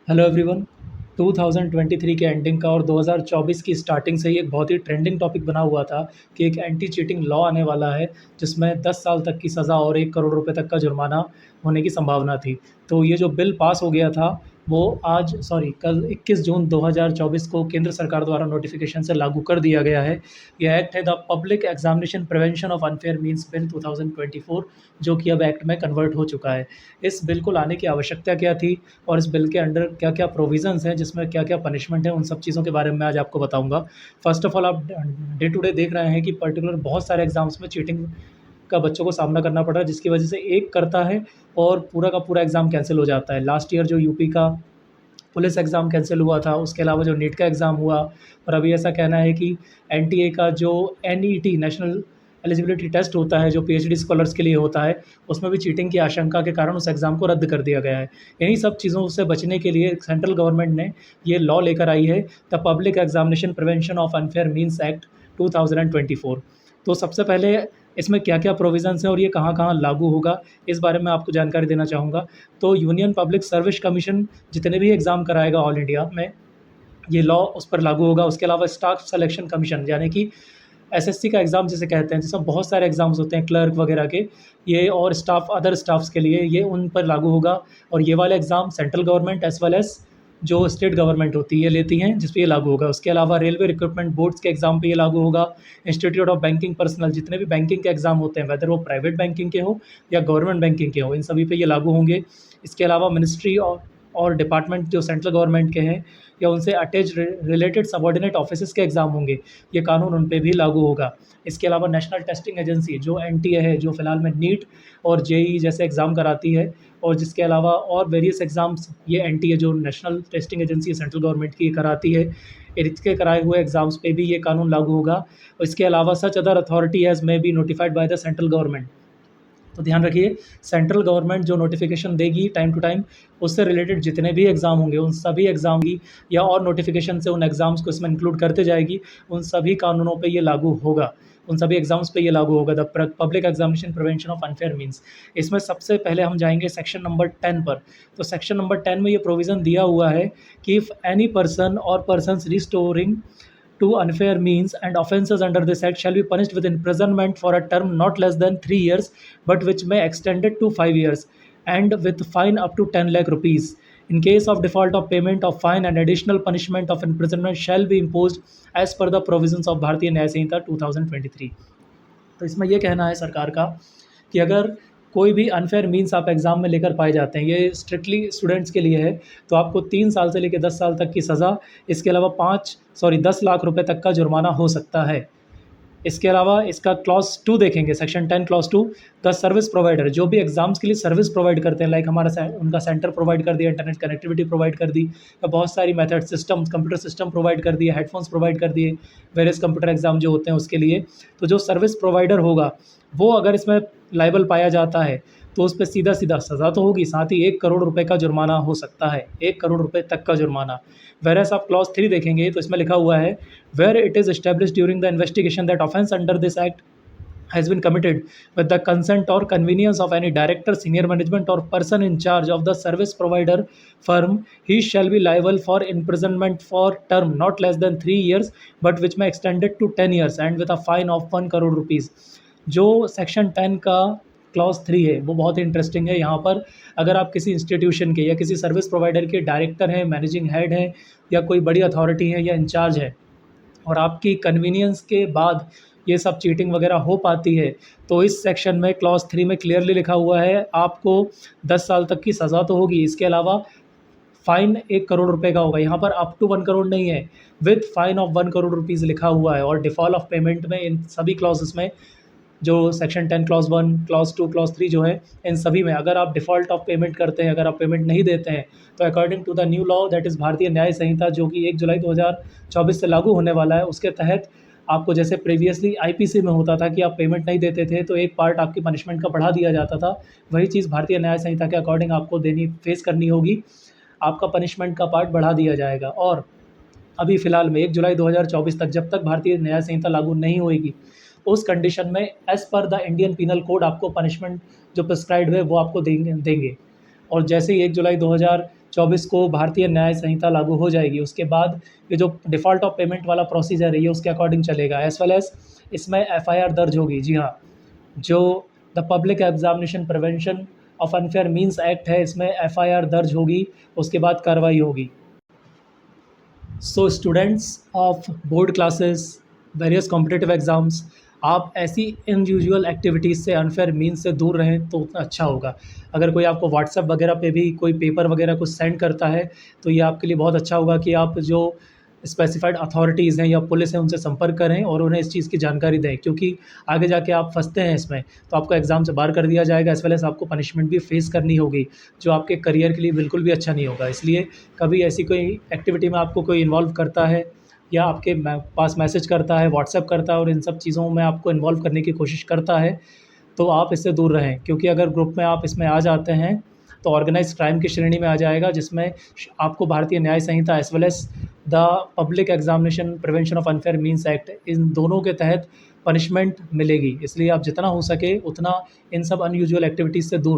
Hello everyone. 2023 के ending का और 2024 की स्टार्टिंग से ही एक बहुत ही ट्रेंडिंग टॉपिक बना हुआ था कि एक एंटी चीटिंग लॉ आने वाला है जिसमें 10 साल तक की सज़ा और 1 करोड़ रुपए तक का जुर्माना होने की संभावना थी। तो ये जो बिल पास हो गया था वो आज कल 21 जून 2024 को केंद्र सरकार द्वारा नोटिफिकेशन से लागू कर दिया गया है। यह एक्ट है the public examination prevention of unfair means bill 2024, जो कि अब एक्ट में कन्वर्ट हो चुका है। इस बिल को लाने की आवश्यकता क्या थी और इस बिल के अंडर क्या-क्या प्रोविज़न्स हैं, जिसमें क्या-क्या पनिशमेंट है, उन सब चीज़ों के बारे में मैं आज आपको बताऊँगा। फ़र्स्ट ऑफ़ ऑल, आप डे टू डे देख रहे हैं कि पर्टिकुलर बहुत सारे एग्ज़ाम्स में चीटिंग का बच्चों को सामना करना पड़ रहा है, जिसकी वजह से एक करता है और पूरा का पूरा एग्ज़ाम कैंसल हो जाता है। लास्ट ईयर जो यूपी का पुलिस एग्ज़ाम कैंसल हुआ था, उसके अलावा जो नीट का एग्ज़ाम हुआ, और अभी ऐसा कहना है कि एनटीए का जो एनईटी नेशनल एलिजिबिलिटी टेस्ट होता है, जो पीएचडी स्कॉलर्स के लिए होता है, उसमें भी चीटिंग की आशंका के कारण उस एग्ज़ाम को रद्द कर दिया गया है। इन्हीं सब चीज़ों से बचने के लिए सेंट्रल गवर्नमेंट ने ये लॉ लेकर आई है, the public examination prevention of unfair means act 2024। तो सबसे पहले इसमें क्या-क्या प्रोविज़न्स हैं और ये कहाँ-कहाँ लागू होगा, इस बारे में आपको जानकारी देना चाहूँगा। तो यूनियन पब्लिक सर्विस कमीशन जितने भी एग्ज़ाम कराएगा ऑल इंडिया में, ये लॉ उस पर लागू होगा। उसके अलावा स्टाफ सिलेक्शन कमीशन, यानी कि एसएससी का एग्ज़ाम जिसे कहते हैं, जिसमें बहुत सारे एग्ज़ाम्स होते हैं क्लर्क वगैरह के, ये और अदर स्टाफ्स के लिए ये उन पर लागू होगा। और ये वाले exam central government as well as जो स्टेट गवर्नमेंट होती है, ये लेती हैं, जिस पे ये लागू होगा। उसके अलावा रेलवे रिक्रूटमेंट बोर्ड्स के एग्ज़ाम पे ये लागू होगा। इंस्टीट्यूट ऑफ बैंकिंग पर्सनल, जितने भी बैंकिंग के एग्ज़ाम होते हैं, वेदर वो प्राइवेट बैंकिंग के हो या गवर्नमेंट बैंकिंग के हो, इन सभी पे ये लागू होंगे। इसके अलावा मिनिस्ट्री और डिपार्टमेंट जो सेंट्रल गवर्नमेंट के हैं या उनसे अटैच रिलेटेड सबऑर्डिनेट ऑफिसेज़ के एग्ज़ाम होंगे, ये कानून उन पे भी लागू होगा। इसके अलावा नेशनल टेस्टिंग एजेंसी जो एनटीए है, जो फ़िलहाल में नीट और जेईई जैसे एग्ज़ाम कराती है, और जिसके अलावा और वेरियस एग्ज़ाम्स ये एनटीए जो नेशनल टेस्टिंग एजेंसी है सेंट्रल गवर्नमेंट की कराती है, इसके कराए हुए एग्ज़ाम्स पे भी ये कानून लागू होगा। और इसके अलावा such other authority as may be notified by the central government. तो ध्यान रखिए, सेंट्रल गवर्नमेंट जो नोटिफिकेशन देगी टाइम टू टाइम, उससे रिलेटेड जितने भी एग्ज़ाम होंगे, उन सभी एग्ज़ाम की या और नोटिफिकेशन से उन एग्ज़ाम्स को इसमें इंक्लूड करते जाएगी, उन सभी कानूनों पे ये लागू होगा, उन सभी एग्ज़ाम्स पे ये लागू होगा। The public examination prevention of unfair means. इसमें सबसे पहले हम जाएंगे सेक्शन नंबर 10 पर। तो सेक्शन नंबर 10 में ये प्रोविज़न दिया हुआ है कि इफ़ एनी पर्सन और persons restoring to unfair means and offences under this act shall be punished with imprisonment for a term not less than 3 years, but which may extend it to 5 years, and with fine up to 10 lakh rupees. In case of default of payment of fine, and additional punishment of imprisonment shall be imposed as per the provisions of भारतीय न्याय संहिता 2023। तो इसमें ये कहना है सरकार का कि अगर कोई भी अनफेयर मीन्स आप एग्ज़ाम में लेकर पाए जाते हैं, ये स्ट्रिक्टली स्टूडेंट्स के लिए है, तो आपको 3 साल से लेकर 10 साल तक की सज़ा, इसके अलावा 10 लाख रुपए तक का जुर्माना हो सकता है। इसके अलावा इसका क्लॉज़ 2 देखेंगे, section 10 clause 2, the service provider, जो भी एग्ज़ाम्स के लिए सर्विस प्रोवाइड करते हैं, लाइक हमारा उनका सेंटर प्रोवाइड कर दिया, इंटरनेट कनेक्टिविटी प्रोवाइड कर दी, या बहुत सारी method systems, computer system provide कर दिए, हेडफोन्स प्रोवाइड कर दिए, वेरियस कंप्यूटर एग्ज़ाम जो होते हैं उसके लिए। तो जो सर्विस प्रोवाइडर होगा, वो अगर इसमें लायबल पाया जाता है, तो उस पे सीधा-सीधा सज़ा तो होगी, साथ ही 1 करोड़ रुपए का जुर्माना हो सकता है, 1 करोड़ रुपए तक का जुर्माना। वेयरएज़ आप क्लॉज़ 3 देखेंगे तो इसमें लिखा हुआ है, where it is established during the investigation that offence under this act has been committed with the consent or convenience of any director, senior management, or person in charge of the service provider firm, he shall be liable for imprisonment for term not less than 3 years, but which may extend it to 10 years, and with a fine of 1 crore rupees। जो section 10 का clause 3 है वो बहुत interesting है। यहाँ पर अगर आप किसी इंस्टीट्यूशन के या किसी सर्विस प्रोवाइडर के डायरेक्टर हैं, मैनेजिंग हेड हैं, या कोई बड़ी अथॉरिटी है या इंचार्ज है, और आपकी कन्वीनियंस के बाद ये सब चीटिंग वगैरह हो पाती है, तो इस सेक्शन में क्लॉज़ 3 में क्लियरली लिखा हुआ है, आपको 10 साल तक की सज़ा तो होगी, इसके अलावा फ़ाइन 1 करोड़ रुपए का होगा। यहाँ पर अप टू 1 करोड़ नहीं है, with fine of 1 crore rupees लिखा हुआ है। और डिफ़ॉल्ट ऑफ पेमेंट में इन सभी क्लॉज़ेस में, जो सेक्शन 10 क्लॉज़ 1, क्लॉज़ 2, क्लॉज़ 3 जो है, इन सभी में अगर आप डिफ़ॉल्ट ऑफ पेमेंट करते हैं, अगर आप पेमेंट नहीं देते हैं, तो according to the new law that is Bharatiya Nyaya संहिता, जो कि 1 जुलाई 2024 से लागू होने वाला है, उसके तहत आपको, जैसे प्रीवियसली आईपीसी में होता था कि आप पेमेंट नहीं देते थे तो एक पार्ट आपकी पनिशमेंट का बढ़ा दिया जाता था, वही चीज़ भारतीय न्याय संहिता के अकॉर्डिंग आपको फेस करनी होगी, आपका पनिशमेंट का पार्ट बढ़ा दिया जाएगा। और अभी फ़िलहाल में 1 जुलाई 2024 तक, जब तक भारतीय न्याय संहिता लागू नहीं होएगी, उस कंडीशन में as per the Indian Penal Code आपको पनिशमेंट जो प्रिस्क्राइब्ड है वो आपको देंगे। और जैसे ही 1 जुलाई 2024 को भारतीय न्याय संहिता लागू हो जाएगी। उसके बाद ये जो डिफ़ॉल्ट ऑफ पेमेंट वाला प्रोसीजर है, ये उसके अकॉर्डिंग चलेगा। एज़ वेल एज़ इसमें एफआईआर दर्ज होगी। जी हाँ, जो the public examination prevention of unfair means act है, इसमें एफआईआर दर्ज होगी, उसके बाद कार्रवाई होगी। So students of board classes, various competitive exams, आप ऐसी अनयूजुअल एक्टिविटीज़ से, अनफेयर मीन्स से दूर रहें तो उतना अच्छा होगा। अगर कोई आपको व्हाट्सएप वगैरह पे भी कोई पेपर वगैरह कुछ सेंड करता है, तो ये आपके लिए बहुत अच्छा होगा कि आप जो स्पेसिफाइड अथॉरिटीज़ हैं या पुलिस है, उनसे संपर्क करें और उन्हें इस चीज़ की जानकारी दें, क्योंकि आगे जाके आप फँसते हैं इसमें, तो आपको एग्ज़ाम से बाहर कर दिया जाएगा, एज़ वेल एज़ आपको पनिशमेंट भी फ़ेस करनी होगी, जो आपके करियर के लिए बिल्कुल भी अच्छा नहीं होगा। इसलिए कभी ऐसी कोई एक्टिविटी में आपको कोई इन्वॉल्व करता है या आपके पास मैसेज करता है, व्हाट्सएप करता है और इन सब चीज़ों में आपको इन्वॉल्व करने की कोशिश करता है, तो आप इससे दूर रहें, क्योंकि अगर ग्रुप में आप इसमें आ जाते हैं तो ऑर्गेनाइज़्ड क्राइम की श्रेणी में आ जाएगा, जिसमें आपको Bharatiya Nyaya Sanhita as well as the public examination prevention of unfair means act, इन दोनों के तहत पनिशमेंट मिलेगी। इसलिए आप जितना हो सके उतना इन सब अनयूजुअल एक्टिविटीज़ से दूर